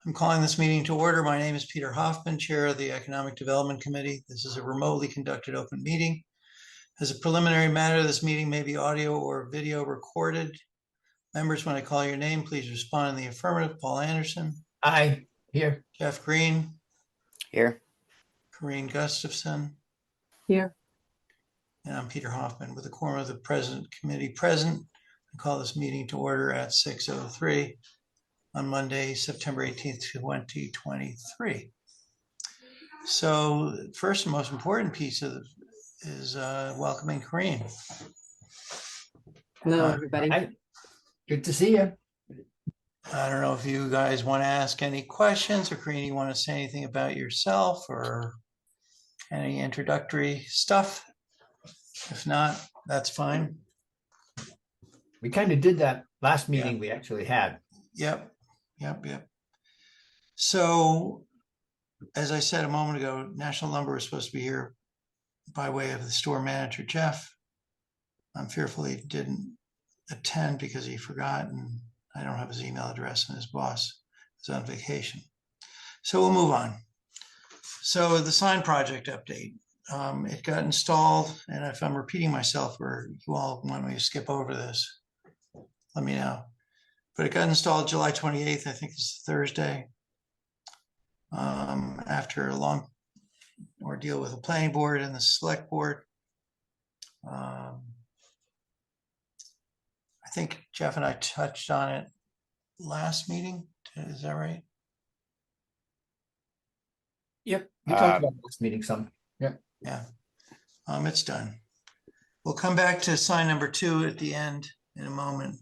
I'm calling this meeting to order. My name is Peter Hoffman, Chair of the Economic Development Committee. This is a remotely conducted open meeting. As a preliminary matter, this meeting may be audio or video recorded. Members, when I call your name, please respond in the affirmative. Paul Anderson. Aye, here. Jeff Green. Here. Corrine Gustafson. Here. And I'm Peter Hoffman with the quorum of the committee present. I call this meeting to order at 6:03 on Monday, September 18th, 2023. So first and most important piece is welcoming Corrine. Hello, everybody. Hi. Good to see you. I don't know if you guys want to ask any questions, or Corrine, you want to say anything about yourself or any introductory stuff? If not, that's fine. We kind of did that last meeting we actually had. Yep. So, as I said a moment ago, National Lumber was supposed to be here by way of the store manager, Jeff. I'm fearful he didn't attend because he forgot, and I don't have his email address, and his boss is on vacation. So we'll move on. So the sign project update. It got installed, and if I'm repeating myself or you all want me to skip over this, let me know. But it got installed July 28th, I think it's Thursday. After a long ordeal with the planning board and the select board. I think Jeff and I touched on it last meeting. Is that right? Yep. We talked about this meeting some. Yep. Yeah. It's done. We'll come back to sign number 2 at the end in a moment.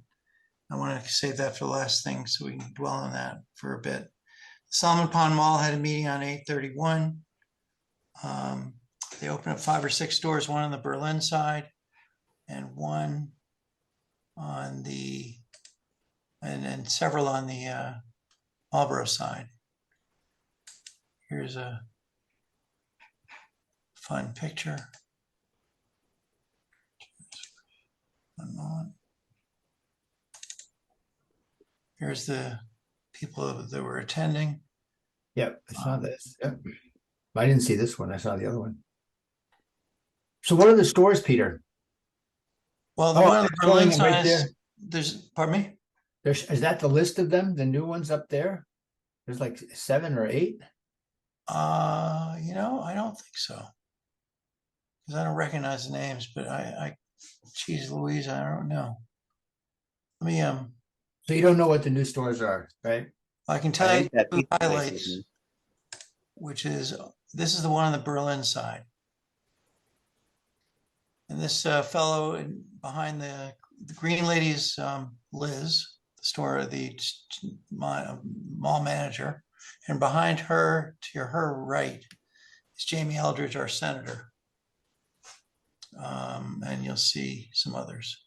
I want to save that for the last thing so we can dwell on that for a bit. Solomon Pond Mall had a meeting on 8/31. They opened up 5 or 6 stores, one on the Berlin side and one on the, and several on the Marlboro side. Here's a fun picture. One moment. Here's the people that were attending. Yep. I saw this. Yep. I didn't see this one. I saw the other one. So what are the stores, Peter? Well, the one on the Berlin showing them right side there. there's, pardon me? Is that the list of them? The new ones up there? There's like 7 or 8. I don't think so. Because I don't recognize the names, but geez Louise, I don't know. Let me So you don't know what the new stores are, right? I can I tell you think that two pizza place highlights, is- which is this is the one on the Berlin side. And this fellow behind the green lady's Liz, the mall manager, and behind her to her right is Jamie Eldridge, our senator. And you'll see some others.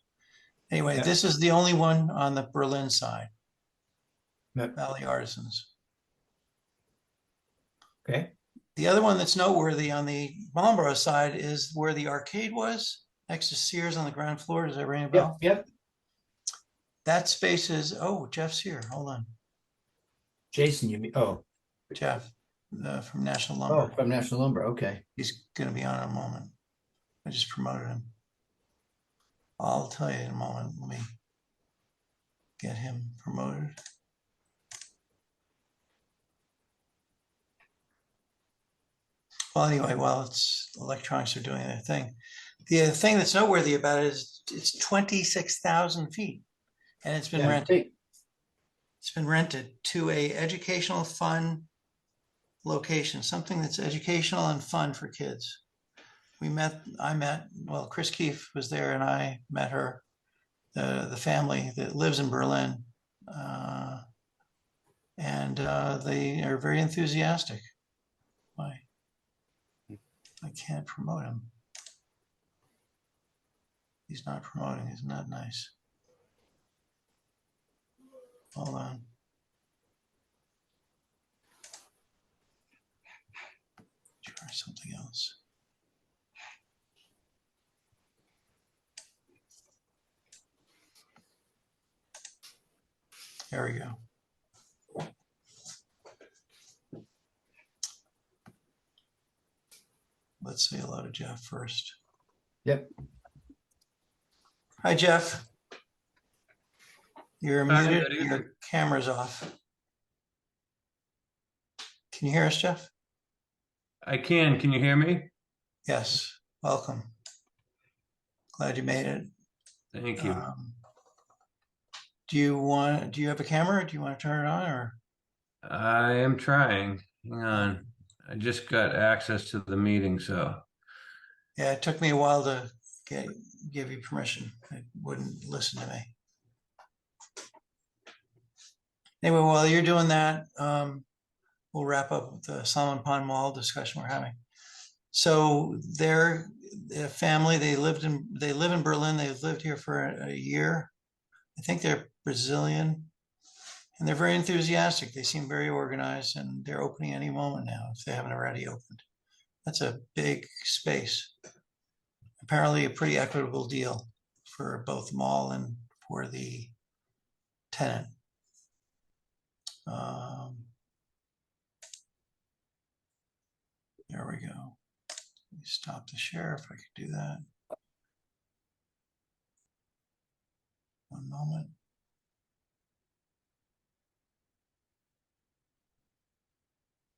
Anyway, Yeah. This is the only one on the Berlin side. Yep. Valley Artisans. Okay. The other one that's noteworthy on the Marlboro side is where the arcade was, next to Sears on the ground floor. Does that ring a bell? Yep. That space is, oh, Jeff's here. Hold on. Jason, you mean? Oh, Jeff from National Lumber. from National Lumber. Okay. He's going to be on in a moment. I just promoted him. I'll tell you in a moment. Let me get him promoted. Well, anyway, while electronics are doing their thing. The other thing that's noteworthy about it is it's 26,000 feet and it's been rented. Hey, It's been rented to a educational fun location, something that's educational and fun for kids. Chris Keefe was there and I met her, the family that lives in Berlin. And they are very enthusiastic. Why? I can't promote him. He's not promoting, isn't that nice? Hold on. Try something else. There we go. let's say hello to Jeff first. Yep. Hi, Jeff. You're Hi, muted. good evening. Your camera's off. Can you hear us, Jeff? I can. Can you hear me? Yes. Welcome. Glad you made it. Thank you. Do you have a camera? Do you want to turn it on or? I am trying. Hang on. I just got access to the meeting, so Yeah, it took me a while to give you permission. It wouldn't listen to me. Anyway, while you're doing that, we'll wrap up with the Solomon Pond Mall discussion we're having. So they're a family, they live in Berlin. They've lived here for a year. I think they're Brazilian and they're very enthusiastic. They seem very organized and they're opening any moment now if they haven't already opened. That's a big space. Apparently a pretty equitable deal for both the mall and for the tenant. There we go. Let me stop the share if I could do that. One moment.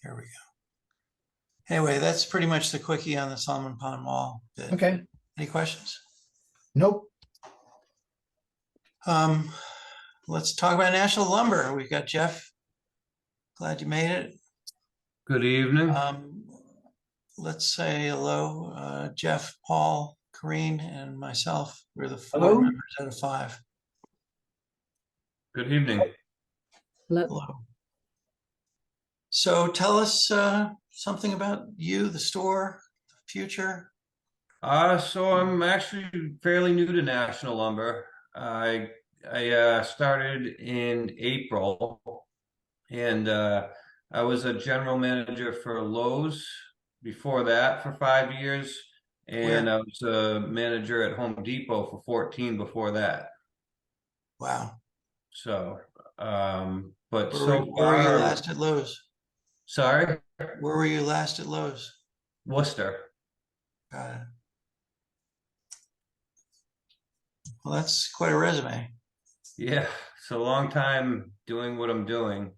Here we go. Anyway, that's pretty much the quickie on the Solomon Pond Mall. Okay. Any questions? Nope. Let's talk about National Lumber. We've got Jeff. Glad you made it. good evening. Let's say hello, Jeff, Paul, Corrine, and myself. We're the 4 Hello. members out of 5. Good evening. Hello. So tell us something about you, the store, the future. So I'm actually fairly new to National Lumber. I started in April, and I was a general manager for Lowe's before that for 5 years, and Where? I was a manager at Home Depot for 14 before that. Wow. So, but Where so were you far, last at Lowe's? sorry, Where were you last at Lowe's? Worcester. Got it. Well, that's quite a resume. Yeah, it's a long time doing what I'm doing,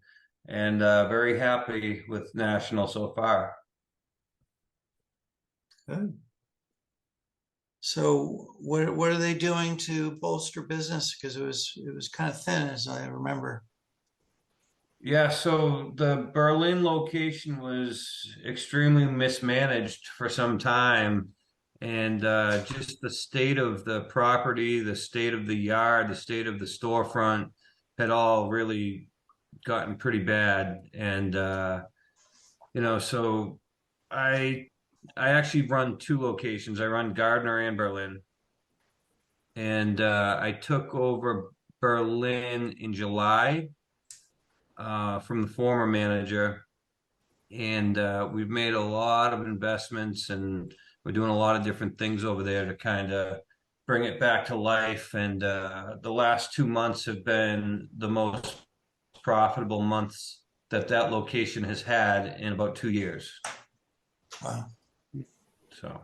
and very happy with National so far. Good. So what are they doing to bolster business? Because it was kind of thin, as I remember. Yeah, so the Berlin location was extremely mismanaged for some time, and just the state of the property, the state of the yard, the state of the storefront had all really gotten pretty bad. And so I I actually run 2 locations. I run Gardner and Berlin, and I took over Berlin in July from the former manager, and we've made a lot of investments, and we're doing a lot of different things over there to kind of bring it back to life. And the last 2 months have been the most profitable months that location has had in about 2 years. Wow. So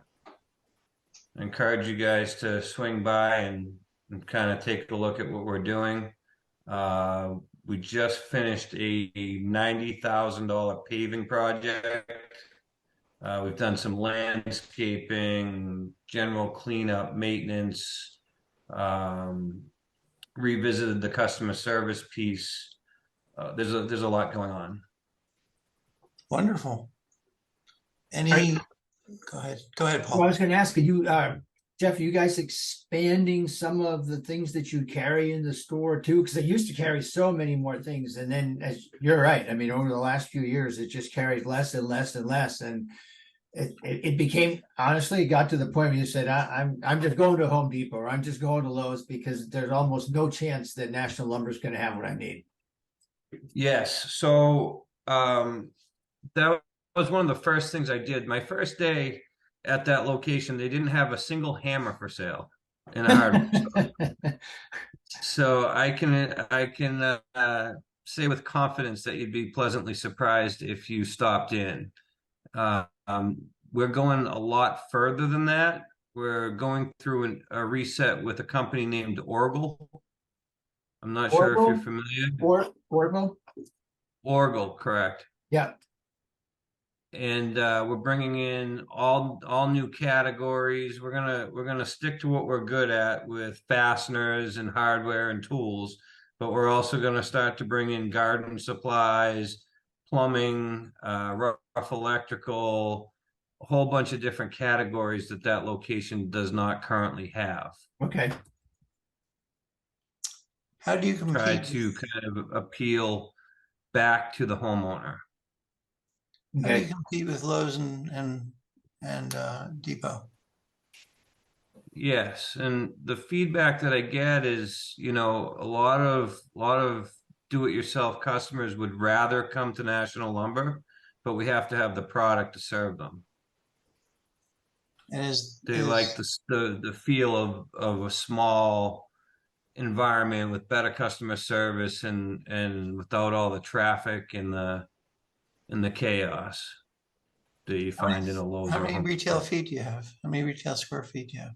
I encourage you guys to swing by and kind of take a look at what we're doing. We just finished a $90,000 paving project. We've done some landscaping, general cleanup, maintenance, revisited the customer service piece. There's a lot going on. Wonderful. Go ahead, Well, I Paul. was going to ask you, Jeff, are you guys expanding some of the things that you carry in the store too? Because they used to carry so many more things, and then, as you're right, I mean, over the last few years, it just carried less and less and less, and it became, honestly, it got to the point where you said, I'm just going to Home Depot, or I'm just going to Lowe's, because there's almost no chance that National Lumber is going to have what I need. Yes. So that was one of the first things I did. My first day at that location, they didn't have a single hammer for sale in a hardware store. So I can say with confidence that you'd be pleasantly surprised if you stopped in. we're going a lot further than that. We're going through a reset with a company named Orgle. I'm not sure if you're Oracle, familiar. Oracle? Orgle, correct. Yeah, And we're bringing in all new categories. We're gonna stick to what we're good at with fasteners and hardware and tools, but we're also gonna start to bring in garden supplies, plumbing, rough electrical, a whole bunch of different categories that location does not currently have. okay. How do you Try compete? to kind of appeal back to the homeowner. How do you Okay. compete with Lowe's and Depot? Yes, and the feedback that I get is, a lot of do-it-yourself customers would rather come to National Lumber, but we have to have the product to serve them. And is They like is the feel of a small environment with better customer service and without all the traffic and the chaos that you how many, find in a Lowe's how or a many Home retail Depot. feet do you have? How many retail square feet do you have?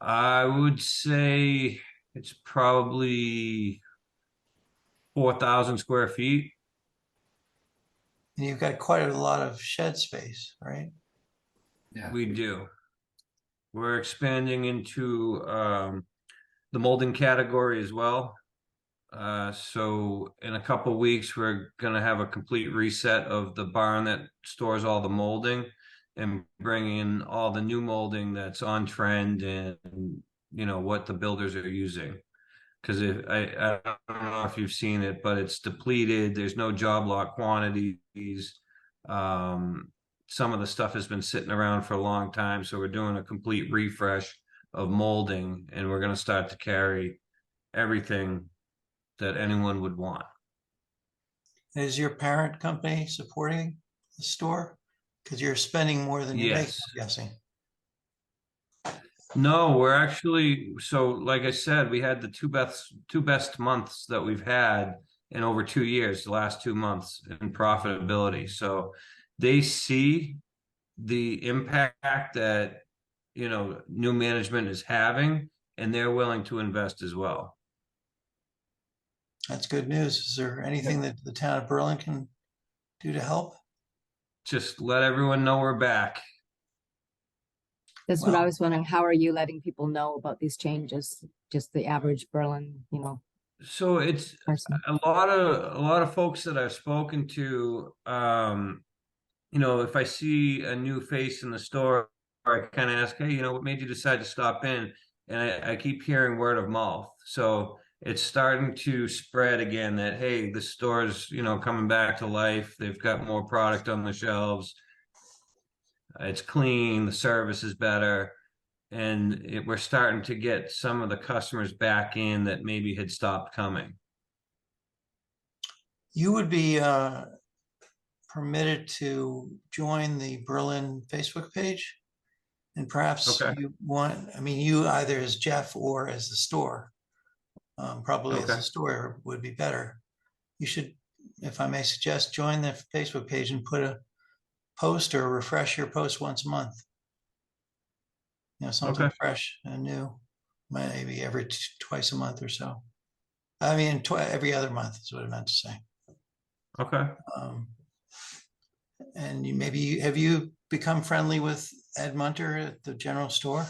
I would say it's probably 4,000 square feet. And you've got quite a lot of shed space, right? Yeah. We do. We're expanding into the molding category as well. So in a couple weeks, we're gonna have a complete reset of the barn that stores all the molding and bring in all the new molding that's on trend and what the builders are using. Because if I don't know if you've seen it, but it's depleted. There's no job lot quantities. Um, some of the stuff has been sitting around for a long time, so we're doing a complete refresh of molding, and we're going to start to carry everything that anyone would want. Is your parent company supporting the store? Because you're spending more than you're making, Yes. I'm guessing. No, we're actually so like I said, we had the two best months that we've had in over 2 years, the last 2 months in profitability. So they see the impact that new management is having, and they're willing to invest as well. That's good news. Is there anything that the town of Berlin can do to help? Just let everyone know we're back. That's what I Well, was wondering. How are you letting people know about these changes? Just the average Berlin, So it's person. a lot of folks that I've spoken to, if I see a new face in the store, I kind of ask, hey, what made you decide to stop in? And I keep hearing word of mouth. So it's starting to spread again that, hey, the store's, coming back to life. They've got more product on the shelves. It's clean, the service is better. And we're starting to get some of the customers back in that maybe had stopped coming. you would be permitted to join the Berlin Facebook page. And perhaps Okay. you want, I mean, you either as Jeff or as the store, probably as Okay. the store would be better. You should, if I may suggest, join the Facebook page and put a post or refresh your post once a month. Something Okay. fresh and new, maybe every twice a month or so. I mean, every other month is what I meant to say. Okay. Um, and have you become friendly with Ed Munter at the general store?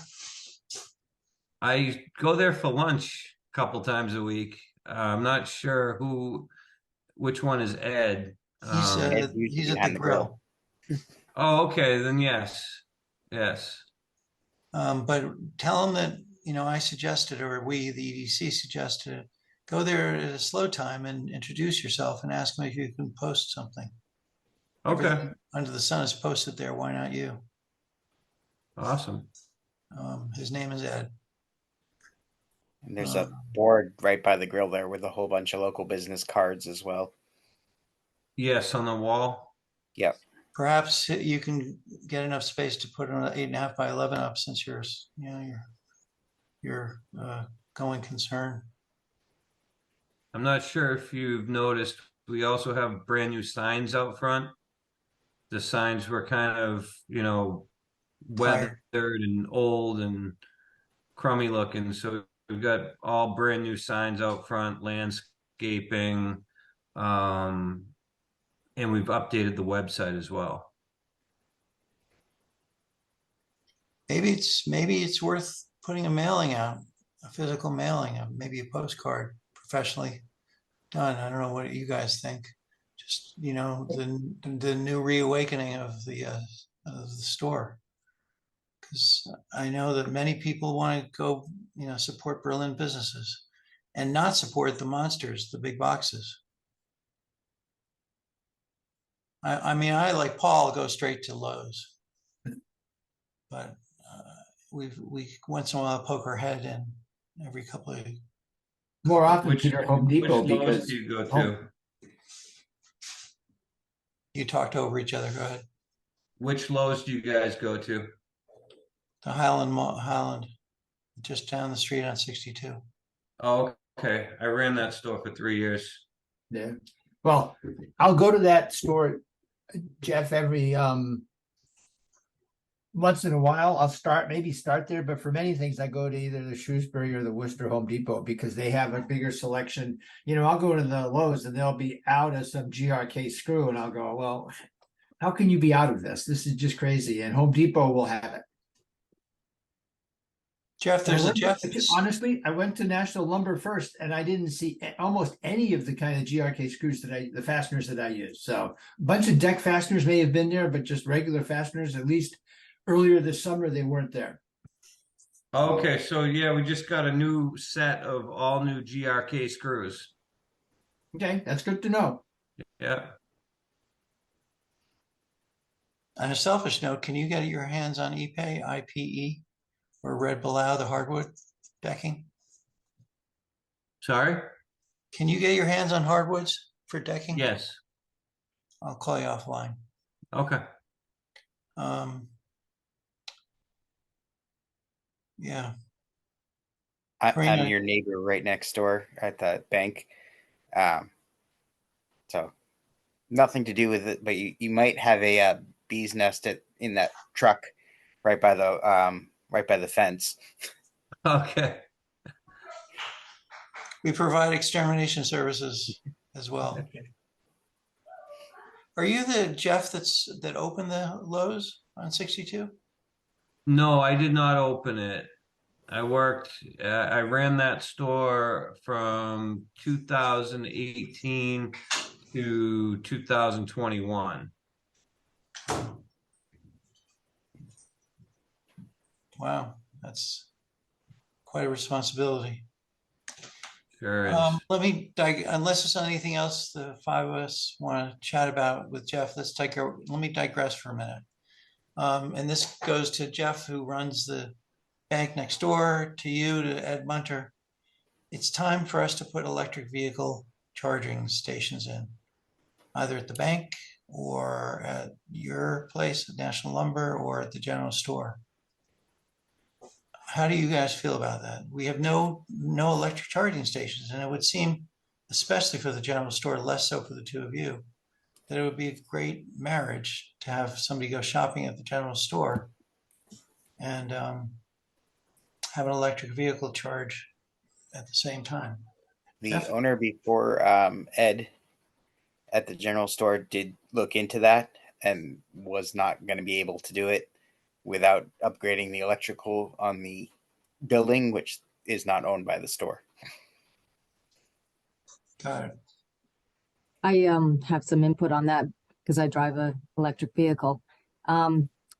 I go there for lunch a couple times a week. I'm not sure which one is Ed. Ed's usually He's at the behind the grill. grill. Oh, okay, then yes. Yes. But tell him that, I suggested, or we, the EDC suggested, go there at a slow time and introduce yourself and ask him if you can post something. Okay. Everything under the sun is posted there. Why not you? Awesome. His name is Ed. And there's a board right by the grill there with a whole bunch of local business cards as well. Yes, on the wall. Yep. Perhaps you can get enough space to put an 8.5 by 11 up, since you're going concern. I'm not sure if you've noticed, we also have brand new signs out front. The signs were kind of, Tired. weathered and old and crummy looking. So we've got all brand new signs out front, landscaping, um, and we've updated the website as well. Maybe it's worth putting a mailing out, a physical mailing, maybe a postcard professionally done. I don't know what you guys think. Just, the new reawakening of the store. Because I know that many people want to go, support Berlin businesses and not support the monsters, the big boxes. I mean, I, like Paul, go straight to Lowe's, but we once in a while poke our head in every couple of. More often Which Peter Home Depot Lowe's because do you go to? Home- You talked over each other. Go ahead. Which Lowe's do you guys go to? The Highland, just down the street on 62. Oh, okay. I ran that store for 3 years. yeah. Well, I'll go to that store, Jeff, every once in a while. I'll maybe start there, but for many things I go to either the Shrewsbury or the Worcester Home Depot because they have a bigger selection. I'll go to the Lowe's and they'll be out of some GRK screw and I'll go, well, how can you be out of this? This is just crazy. And Home Depot will have it. Jeff, there's a Jeff. Honestly, I went to National Lumber first, and I didn't see almost any of the kind of GRK screws the fasteners that I use. So a bunch of deck fasteners may have been there, but just regular fasteners, at least earlier this summer, they weren't there. Okay, so yeah, we just got a new set of all new GRK screws. Okay, that's good to know. Yeah. On a selfish note, can you get your hands on Ipe, IPE, or Red Below, the hardwood decking? Sorry? Can you get your hands on hardwoods for decking? Yes. I'll call you offline. Okay. Yeah. I'm your neighbor right next door at the bank. So nothing to do with it, but you might have a bee's nest in that truck right by the fence. Okay. We provide extermination services as well. Are you the Jeff that opened the Lowe's on 62? No, I did not open it. I ran that store from 2018 to 2021. Wow, that's quite a responsibility. Sure is. Unless there's anything else the five of us want to chat about with Jeff, let me digress for a minute. And this goes to Jeff, who runs the bank next door, to you, to Ed Munter. It's time for us to put electric vehicle charging stations in, either at the bank or at your place at National Lumber or at the general store. How do you guys feel about that? We have no electric charging stations, and it would seem, especially for the general store, less so for the two of you, that it would be a great marriage to have somebody go shopping at the general store and have an electric vehicle charge at the same time. The Jeff? owner before Ed at the general store did look into that and was not going to be able to do it without upgrading the electrical on the building, which is not owned by the store. Got it. I have some input on that because I drive a electric vehicle.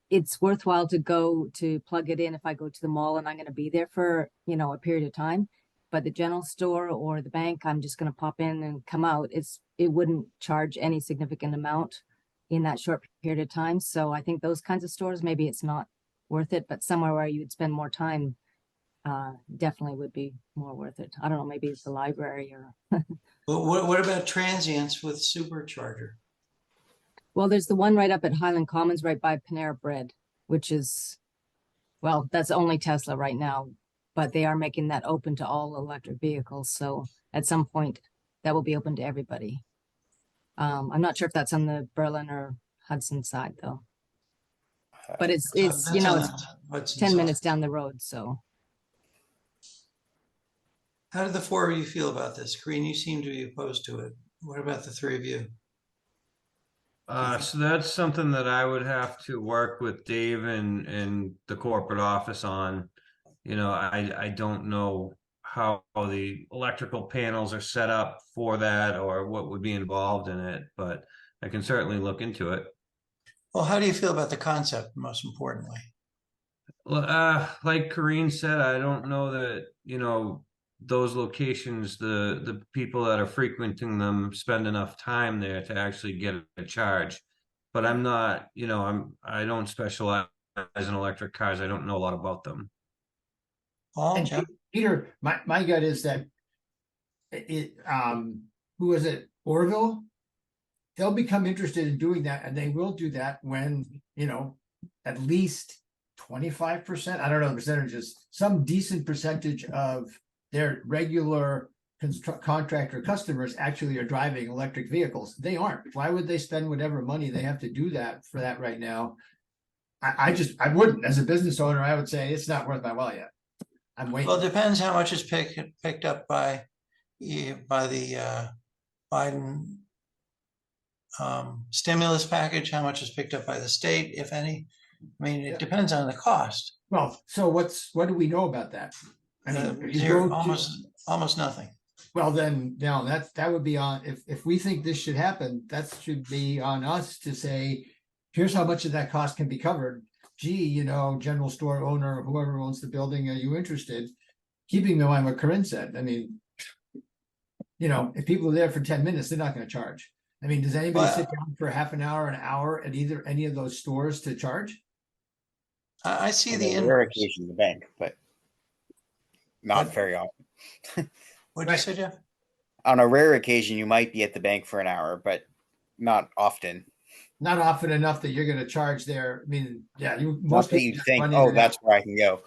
It's worthwhile to go to plug it in if I go to the mall and I'm going to be there for, a period of time. But the general store or the bank, I'm just going to pop in and come out. It wouldn't charge any significant amount in that short period of time. So I think those kinds of stores, maybe it's not worth it, but somewhere where you would spend more time, definitely would be more worth it. I don't know, maybe it's the library or. But what about transients with supercharger? Well, there's the one right up at Highland Commons, right by Panera Bread, which is, well, that's only Tesla right now, but they are making that open to all electric vehicles. So at some point that will be open to everybody. I'm not sure if that's on the Berlin or Hudson side though. Uh, But it's, So you that's know, on it's the Hudson 10 side. minutes down the road, so. How did the four of you feel about this? Corinne, you seem to be opposed to it. What about the three of you? So that's something that I would have to work with Dave and the corporate office on. You know, I don't know how the electrical panels are set up for that or what would be involved in it, but I can certainly look into it. Well, how do you feel about the concept, most importantly? Well, like Corrine said, I don't know that, you know, those locations, the people that are frequenting them spend enough time there to actually get a charge. But I'm not, you know, I don't specialize in electric cars. I don't know a lot about them. Paul, And Jeff? Peter, my gut is that who was it? Orville? They'll become interested in doing that, and they will do that when, you know, at least 25%, I don't know the percentages, some decent percentage of their regular contractor customers actually are driving electric vehicles. They aren't. Why would they spend whatever money they have to do that for that right now? I wouldn't. As a business owner, I would say it's not worth my while yet. I'm waiting. Well, it depends how much is picked up by the Biden stimulus package, how much is picked up by the state, if any. I mean, it depends on the cost. Well, so what do we know about that? I mean, if you Zero, go to- almost nothing. well, then, no, that would be on, if we think this should happen, that should be on us to say, here's how much of that cost can be covered. Gee, you know, general store owner, whoever owns the building, are you interested? Keeping in mind what Corinne said, I mean, you know, if people are there for 10 minutes, they're not gonna charge. I mean, does anybody Well, sit down for half an hour at any of those stores to charge? I see on the a rare inverse. occasion, the bank, but not But- very often. What'd you say, Jeff? On a rare occasion, you might be at the bank for an hour, but not often. Not often enough that you're gonna charge there. I mean, yeah, Not most that you people think, run in oh, and out. that's where I can go.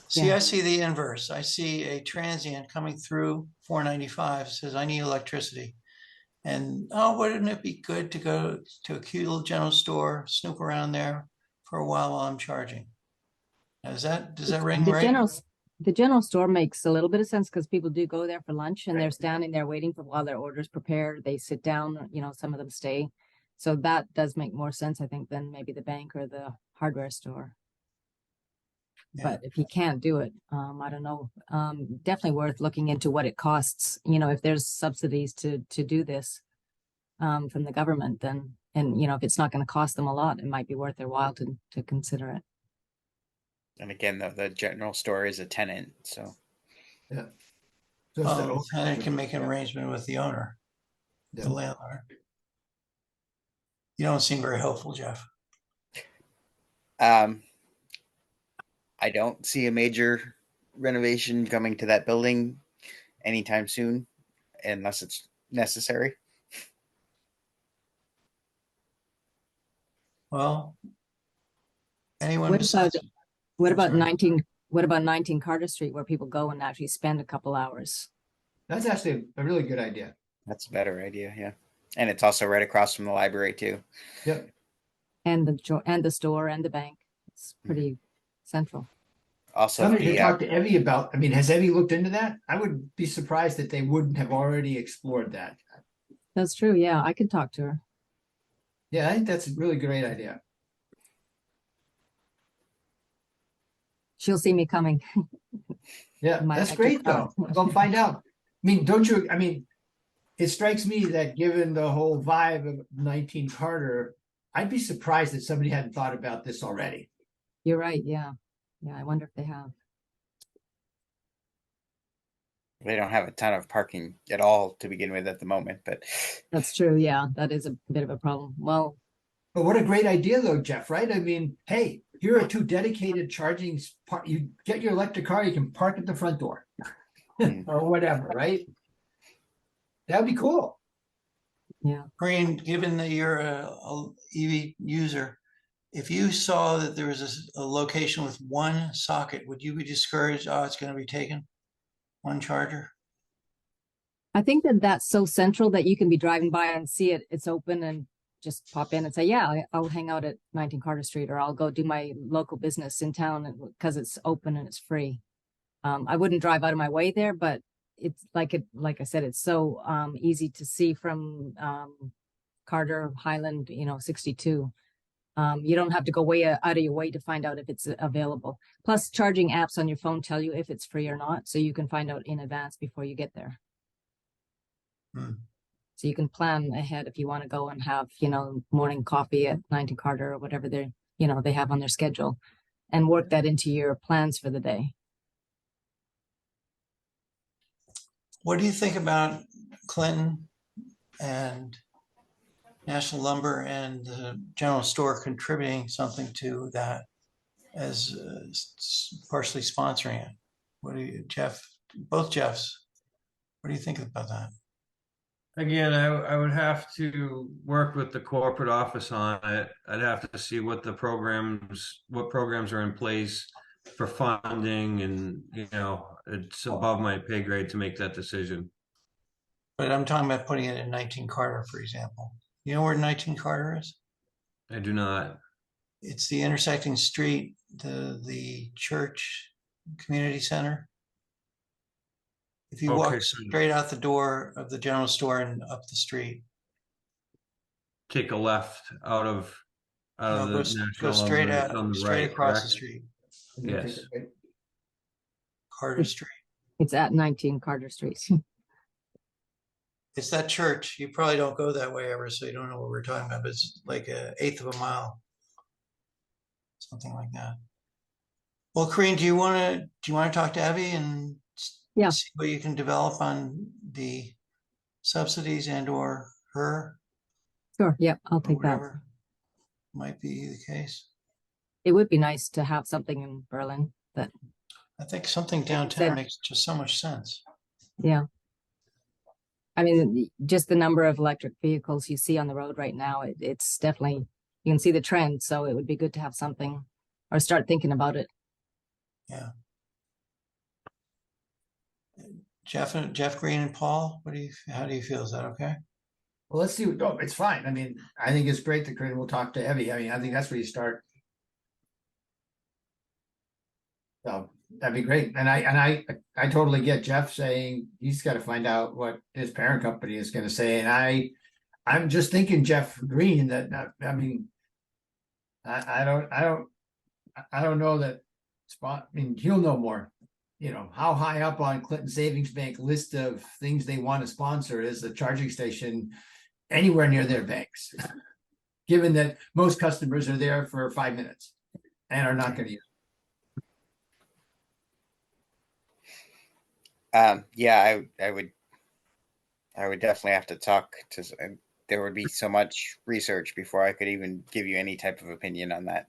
See, Yeah. I see the inverse. I see a transient coming through 495, says, I need electricity. And, oh, wouldn't it be good to go to a cute little general store, snoop around there for a while I'm charging? Now, does that ring The right? the general store makes a little bit of sense because people do go there for lunch and they're standing there waiting for while their order's prepared. They sit down, you know, some of them stay. So that does make more sense, I think, than maybe the bank or the hardware store. Yeah. But if you can't do it, I don't know. Definitely worth looking into what it costs. You know, if there's subsidies to do this from the government, then, and you know, if it's not going to cost them a lot, it might be worth their while to consider it. And again, the general store is a tenant, so So it's the owner. The tenant can make an arrangement with the owner, Yeah. the landlord. You don't seem very hopeful, Jeff. I don't see a major renovation coming to that building anytime soon, unless it's necessary. Well, anyone What besides, What I'm about sorry. 19 Carter Street where people go and actually spend a couple hours? That's actually a really good idea. That's a better idea, yeah. And it's also right across from the library too. Yep. And the store and the bank. It's pretty central. Also, Somebody the, to talk to Evie about. I mean, has Evie looked into that? I would be surprised that they wouldn't have already explored that. That's true. Yeah, I could talk to her. Yeah, I think that's a really great idea. She'll see me coming. Yeah, My that's electric great though. car. Go find out. I mean, don't you? I mean, it strikes me that given the whole vibe of 19 Carter, I'd be surprised that somebody hadn't thought about this already. You're right. Yeah. Yeah. I wonder if they have. they don't have a ton of parking at all to begin with at the moment, but That's true. Yeah. That is a bit of a problem. Well, But what a great idea though, Jeff, right? I mean, hey, here are two dedicated charging spot. You get your electric car, you can park at the front door or whatever, right? That'd be cool. yeah. Green, given that you're a EV user, if you saw that there was a location with one socket, would you be discouraged? Oh, it's going to be taken? One charger? I think that that's so central that you can be driving by and see it. It's open and just pop in and say, yeah, I'll hang out at 19 Carter Street, or I'll go do my local business in town because it's open and it's free. I wouldn't drive out of my way there, but it's like I said, it's so easy to see from Carter, Highland, 62. You don't have to go way out of your way to find out if it's available. Plus, charging apps on your phone tell you if it's free or not, so you can find out in advance before you get there. Hmm. So you can plan ahead if you want to go and have, morning coffee at 19 Carter or whatever they have on their schedule, and work that into your plans for the day. What do you think about Clinton and National Lumber and the general store contributing something to that as partially sponsoring it? What do you, Jeff, both Jeffs, what do you think about that? Again, I would have to work with the corporate office on it. I'd have to see what programs are in place for funding, and it's above my pay grade to make that decision. But I'm talking about putting it in 19 Carter, for example. You know where 19 Carter is? I do not. It's the intersecting street, the church community center. If you walk Okay, so straight out the door of the general store and up the street, take a left out of no, the go National straight Lumber. It's out, on the straight right, across the correct? street, Yes. Carter Street. It's at 19 Carter Street. It's that church. You probably don't go that way ever, so you don't know what we're talking about, but it's like an eighth of a mile. Something like that. Well, Corinne, do you want to talk to Abby and Yeah. see what you can develop on the subsidies and or her Sure. Yep. I'll or take that. whatever might be the case? It would be nice to have something in Berlin that, I think something downtown makes just so much sense. yeah. I mean, just the number of electric vehicles you see on the road right now, it's definitely, you can see the trend. So it would be good to have something or start thinking about it. Yeah. Jeff Green and Paul, how do you feel? Is that okay? Well, let's see. No, it's fine. I mean, I think it's great that Corinne will talk to Evie. I mean, I think that's where you start. So that'd be great. And I totally get Jeff saying he's got to find out what his parent company is going to say. And I'm just thinking Jeff Green that, I mean, I don't know that spot. I mean, he'll know more. How high up on Clinton Savings Bank list of things they want to sponsor is the charging station anywhere near their banks, given that most customers are there for 5 minutes and are not going to use it. Yeah, I would definitely have to talk to. There would be so much research before I could even give you any type of opinion on that.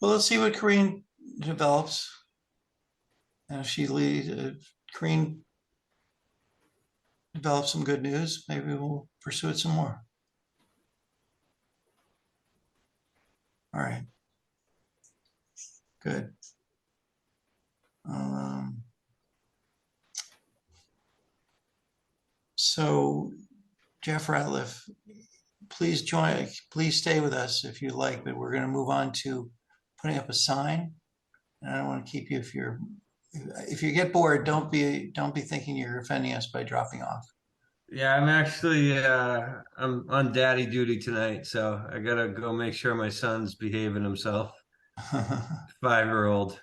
Well, let's see what Corinne develops. And if Corinne develops some good news, maybe we'll pursue it some more. All right. Good. So Jeff Ratliff, please stay with us if you like, but we're going to move on to putting up a sign. And I don't want to keep you if you get bored, don't be thinking you're offending us by dropping off. Yeah, I'm actually I'm on daddy duty tonight, so I gotta go make sure my son's behaving himself. 5-year-old.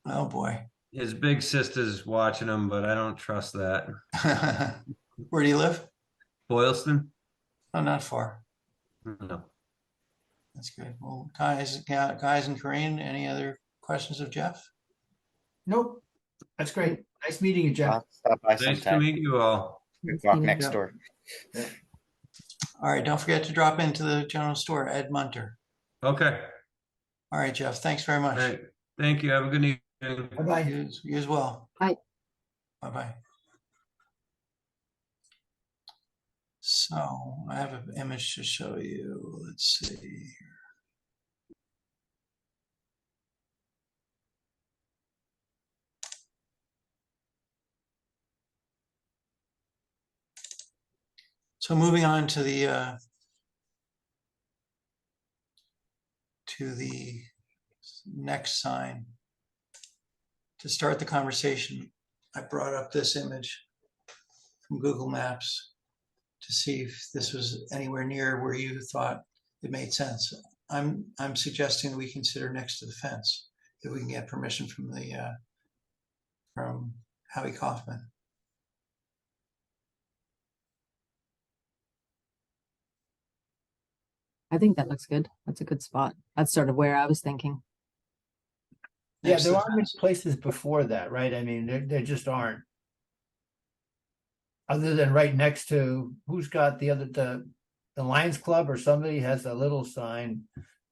Oh boy. His big sister's watching him, but I don't trust that. Where do you live? Boylston? Oh, not far. No. That's good. Well, guys and Corinne, any other questions of Jeff? Nope. That's great. Nice meeting you, Jeff. I'll stop by Nice to sometime. meet you all. Walk next Yeah. door. All right. Don't forget to drop into the general store, Ed Munter. Okay. All right, Jeff. Thanks very much. All right. Thank you. Have a good evening. Bye-bye. You as well. Bye. Bye-bye. So I have an image to show you. Let's see here. So So moving on to the next sign. To start the conversation, I brought up this image from Google Maps to see if this was anywhere near where you thought it made sense. I'm suggesting we consider next to the fence if we can get permission from the from Howie Kaufman. I think that looks good. That's a good spot. That's sort of where I was thinking. Yeah, Next to there the aren't many fence. places before that, right? I mean, there just aren't. Other than right next to, who's got the Lions Club or somebody has a little sign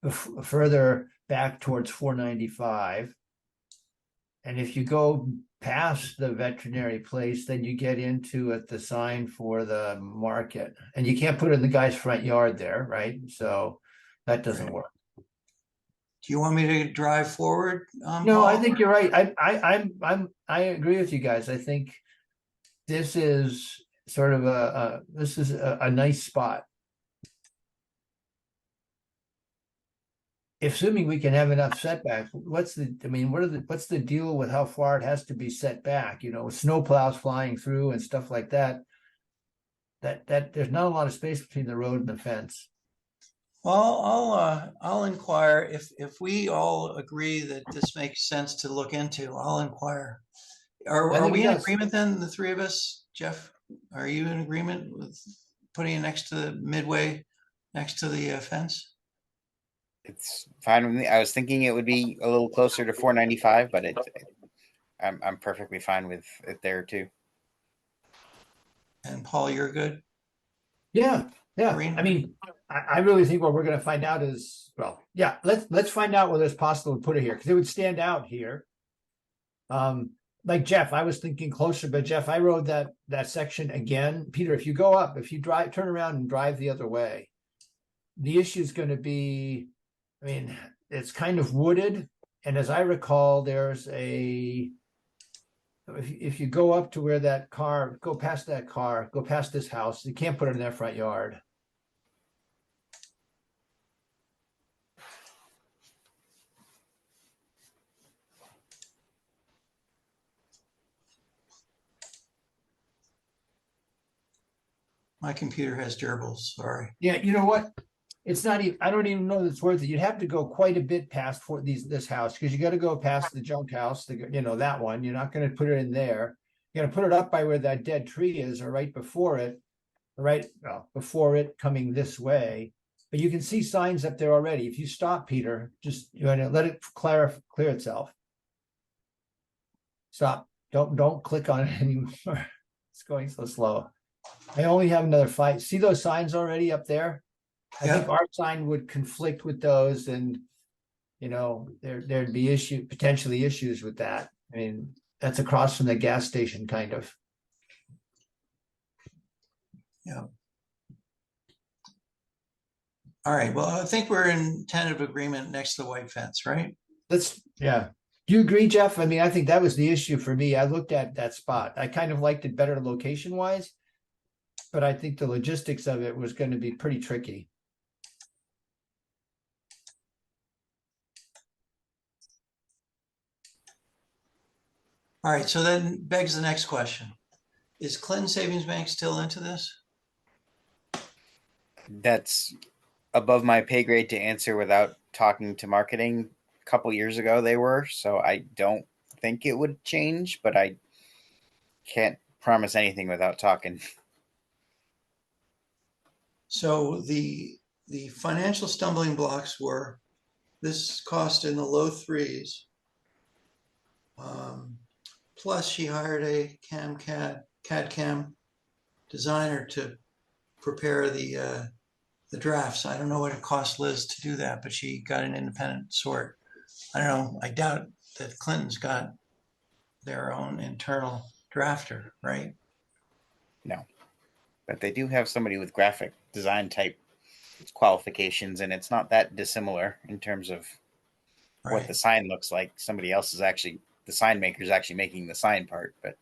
further back towards 495. And if you go past the veterinary place, then you get into the sign for the market. And you can't put it in the guy's front yard there, right? So that doesn't Right. work. Do you want me to drive forward? No, I Paul? think you're right. I agree with you guys. I think this is sort of a nice spot. Assuming we can have enough setback, what's the deal with how far it has to be set back? You know, with snow plows flying through and stuff like that. That there's not a lot of space between the road and the fence. Well, I'll inquire if we all agree that this makes sense to look into. I'll inquire. I Are think we it in does. agreement then, the three of us? Jeff, are you in agreement with putting it next to the midway, next to the fence? It's fine with me. I was thinking it would be a little closer to 495, but I'm perfectly fine with it there too. And Paul, you're good? Yeah. Maureen? I mean, I really think what we're going to find out is, well, yeah. Let's find out whether it's possible to put it here because it would stand out here. Like Jeff, I was thinking closer, but Jeff, I rode that section again. Peter, if you go up, if you turn around and drive the other way, the issue is going to be, I mean, it's kind of wooded, and as I recall, there's if you go up to where that car, go past this house, you can't put it in their front yard. My computer has gerbils, sorry. Yeah, you know what? It's not even, I don't even know that it's worth it. You'd have to go quite a bit past this house because you got to go past the junk house, that one. You're not going to put it in there. You're going to put it up by where that dead tree is or right before it, before it coming this way. But you can see signs up there already. If you stop, Peter, just you want to let it clear itself. Stop. Don't click on it anymore. It's going so slow. I only have another 5. See those signs already up there? I think our sign would conflict with those, and there'd be potentially issues with that. I mean, that's across from the gas station, kind of. Yeah. All right, well, I think we're in tentative agreement next to the white fence, right? Yeah. Do you agree, Jeff? I mean, I think that was the issue for me. I looked at that spot. I kind of liked it better location-wise, but I think the logistics of it was going to be pretty tricky. All right, so then begs the next question. Is Clinton Savings Bank still into this? That's above my pay grade to answer without talking to marketing. A couple years ago they were, so I don't think it would change, but I can't promise anything without talking. So the financial stumbling blocks were this cost in the low threes. Plus she hired a CAD/CAM designer to prepare the drafts. I don't know what it cost Liz to do that, but she got an independent sort. I don't know. I doubt that Clinton's got their own internal drafter, right? No, but they do have somebody with graphic design type qualifications, and it's not that dissimilar in terms of what Right. the sign looks like. Somebody else is actually, the sign maker is actually making the sign part, but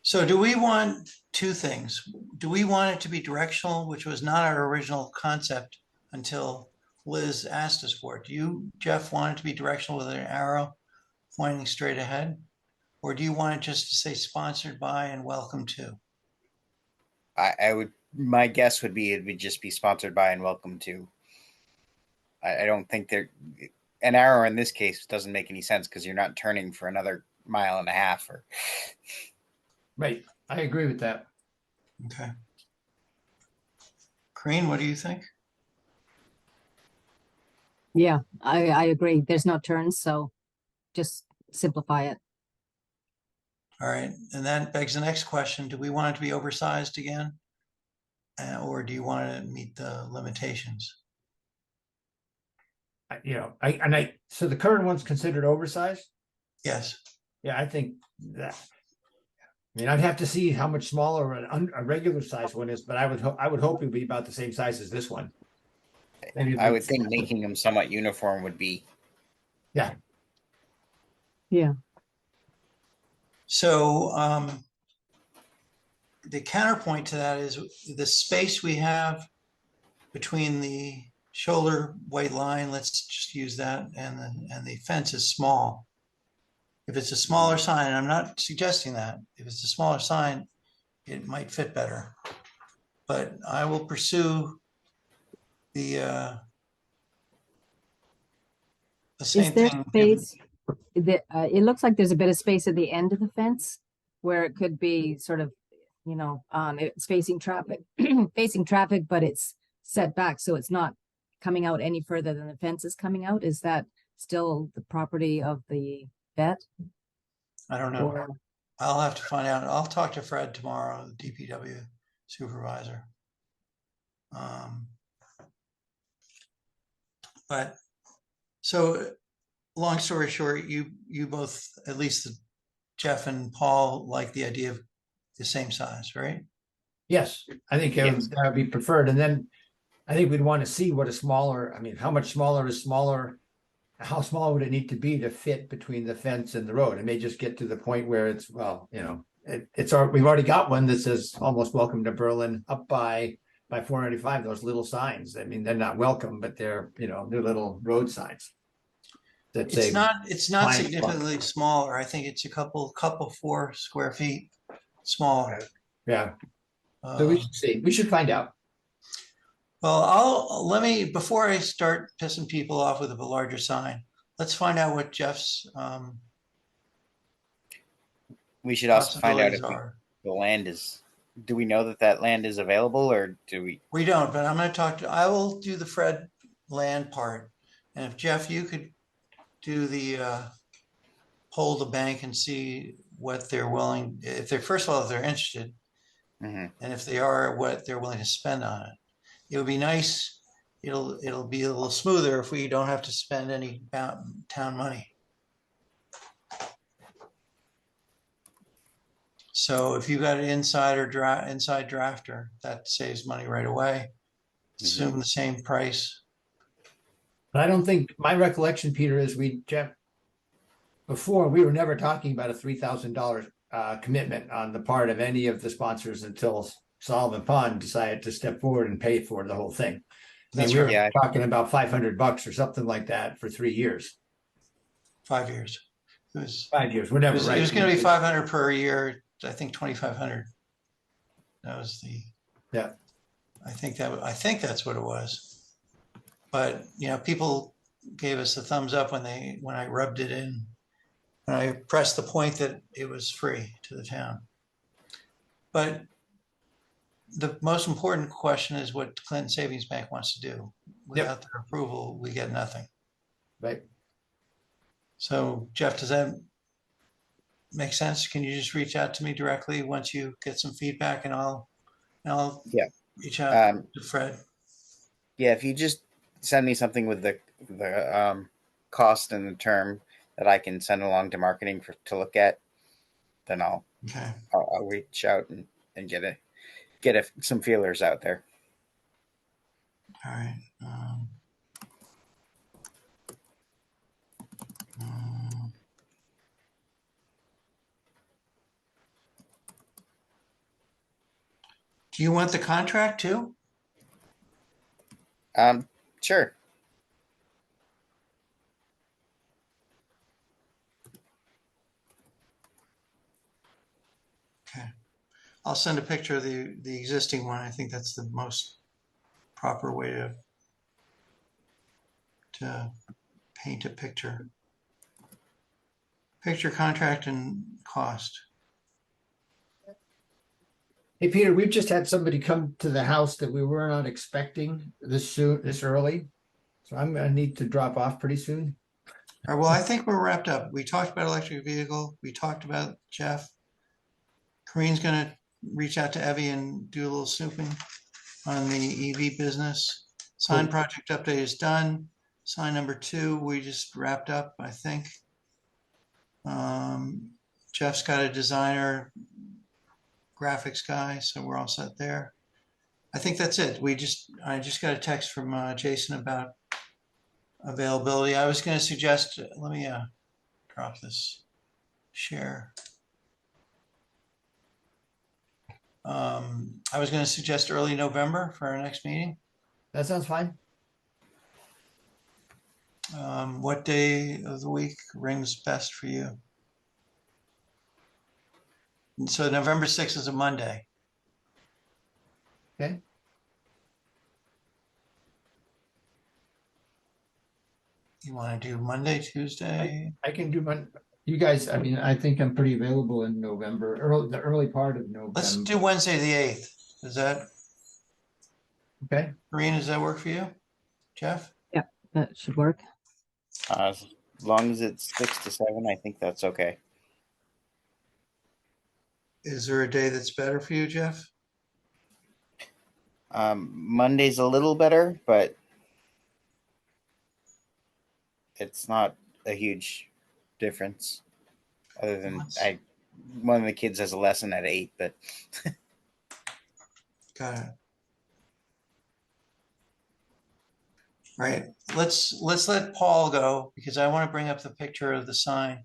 So do we want two things? Do we want it to be directional, which was not our original concept until Liz asked us for it? Do you, Jeff, want it to be directional with an arrow pointing straight ahead? Or do you want it just to say sponsored by and welcome to? I would, my guess would be it would just be sponsored by and welcome to. I don't think there, an arrow in this case doesn't make any sense because you're not turning for another mile and a half or. Right. I agree with that. Okay. Corinne, what do you think? Yeah, I agree. There's no turns, so just simplify it. All right, and that begs the next question. Do we want it to be oversized again? Or do you want it to meet the limitations? So the current one's considered oversized. Yes, Yeah, I think that. I mean, I'd have to see how much smaller a regular size one is, but I would hope it'd be about the same size as this one. Maybe I would think making them somewhat uniform would be. Yeah. Yeah. so the counterpoint to that is the space we have between the shoulder white line, let's just use that, and the fence is small. If it's a smaller sign, and I'm not suggesting that, if it's a smaller sign, it might fit better. But I will pursue the Is same there thing. space? It looks like there's a bit of space at the end of the fence where it could be sort of, it's facing traffic, facing traffic, but it's set back, so it's not coming out any further than the fence is coming out. Is that still the property of the vet? I don't know. Or I'll have to find out. I'll talk to Fred tomorrow, the DPW supervisor. But so long story short, you both, at least Jeff and Paul, like the idea of the same size, right? Yes, I think Yes. that would be preferred. And then I think we'd want to see what a smaller, I mean, how much smaller is smaller? How small would it need to be to fit between the fence and the road? It may just get to the point where it's, well, we've already got one that says almost welcome to Berlin up by 495, those little signs. I mean, they're not welcome, but they're little road signs. That say, It's not Fine. significantly smaller. I think it's a couple 4 square feet smaller. yeah. So we should see. We should find out. Well, before I start pissing people off with a larger sign, let's find out what Jeff's We should also find out if possibilities are. the land is. Do we know that land is available, or do we? We don't, but I'm going to I will do the Fred land part. And if Jeff, you could do the poll the bank and see what they're willing, if they're, first of all, if they're interested, Mhm. and if they are, what they're willing to spend on it. It would be nice. It'll be a little smoother if we don't have to spend any town money. So if you got an inside drafter, that saves money right away. Assume the same price. But I don't think my recollection, Peter, is before we were never talking about a $3,000 commitment on the part of any of the sponsors until Solomon Pond decided to step forward and pay for the whole thing. That's we were right. Yeah. talking about $500 or something like that for 3 years, 5 years. It was 5 years, whatever. It was going to be 500 per year. I think 2,500. That was Yeah. I think that's what it was. But people gave us a thumbs up when I rubbed it in. When I pressed the point that it was free to the town. But the most important question is what Clinton Savings Bank wants to do. Without their approval, we get nothing. Right. So, Jeff, does that make sense? Can you just reach out to me directly once you get some feedback, and I'll Yeah. reach out to Fred. Yeah, if you just send me something with the cost and the term that I can send along to marketing to look at, then I'll reach out and get some feelers out there. All right. Do you want the contract too? Sure. Okay. I'll send a picture of the existing one. I think that's the most proper way to paint a picture. Picture, contract, and cost. Hey, Peter, we've just had somebody come to the house that we were not expecting this early. So I'm gonna need to drop off pretty soon. All right, well, I think we're wrapped up. We talked about electric vehicle. We talked about Jeff. Corinne's gonna reach out to Evie and do a little snooping on the EV business. Sign Cool. project update is done. Sign number 2, we just wrapped up, I think. Jeff's got a designer, graphics guy, so we're all set there. I think that's it. I just got a text from Jason about availability. I was going to suggest, let me drop this share. I was going to suggest early November for our next meeting. That sounds fine. What day of the week rings best for you? And so November 6th is a Monday. Okay. You want to do Monday, Tuesday? I can do you guys, I mean, I think I'm pretty available in November, the early part of November. Let's do Wednesday, the 8th. Is that, Okay, Corinne, does that work for you? Jeff? That should work. As long as it's 6 to 7, I think that's okay. Is there a day that's better for you, Jeff? Monday's a little better, but it's not a huge difference. Other than one of the kids has a lesson at 8, but Got it. All right, let's let Paul go because I want to bring up the picture of the sign.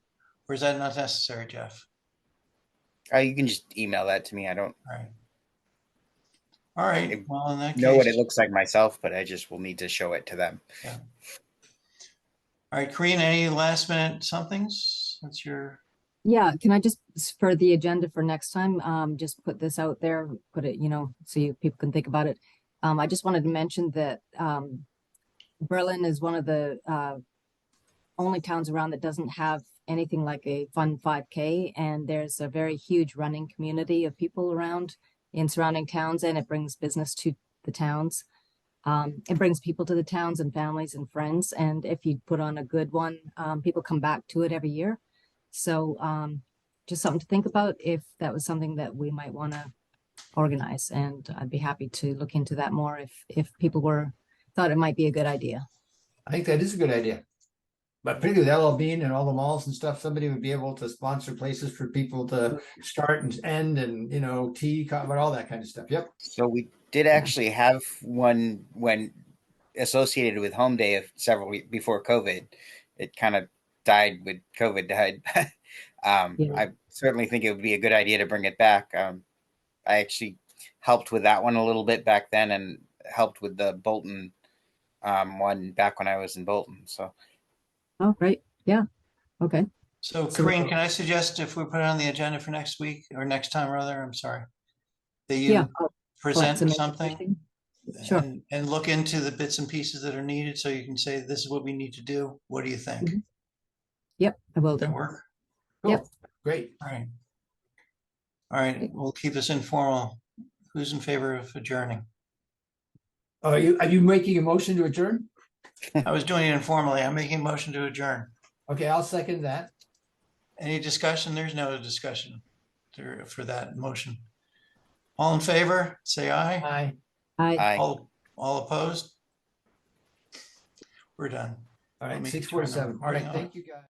Or is that not necessary, Jeff? you can just email that to me. I don't All right. All right, well, in that know what it case, looks like myself, but I just will need to show it to them. all right, Corinne, any last minute somethings? That's your, Yeah, can I just, for the agenda for next time, just put this out there, put it, so people can think about it. I just wanted to mention that, Berlin is one of the, only towns around that doesn't have anything like a fun 5K. And there's a very huge running community of people around in surrounding towns, and it brings business to the towns. It brings people to the towns and families and friends. And if you put on a good one, people come back to it every year. So just something to think about if that was something that we might want to organize. And I'd be happy to look into that more if people thought it might be a good idea. I think that is a good idea. But particularly with LL Bean and all the malls and stuff, somebody would be able to sponsor places for people to start and end and, tea, coffee, all that kind of stuff. Yep. So we did actually have one when associated with Home Day several weeks before COVID. It kind of died with COVID died. Yeah. I certainly think it would be a good idea to bring it back. I actually helped with that one a little bit back then and helped with the Bolton one back when I was in Bolton. So Oh, great. Yeah. Okay. so Corinne, can I suggest if we put it on the agenda for next week or next time rather, I'm sorry, that you Yeah. I'll present collect some something information. Sure. and look into the bits and pieces that are needed so you can say, this is what we need to do. What do you think? Mhm. Yep, I will. Does that work? Cool. Yep. Great. All right. All right, we'll keep this informal. Who's in favor of adjourning? Are you making a motion to adjourn? I was doing it informally. I'm making a motion to adjourn. Okay, I'll second that. Any discussion? There's no discussion for that motion. All in favor, say aye. Aye. I All opposed? We're done. All Let right, me 6:47. turn the All right, recording thank you, guys.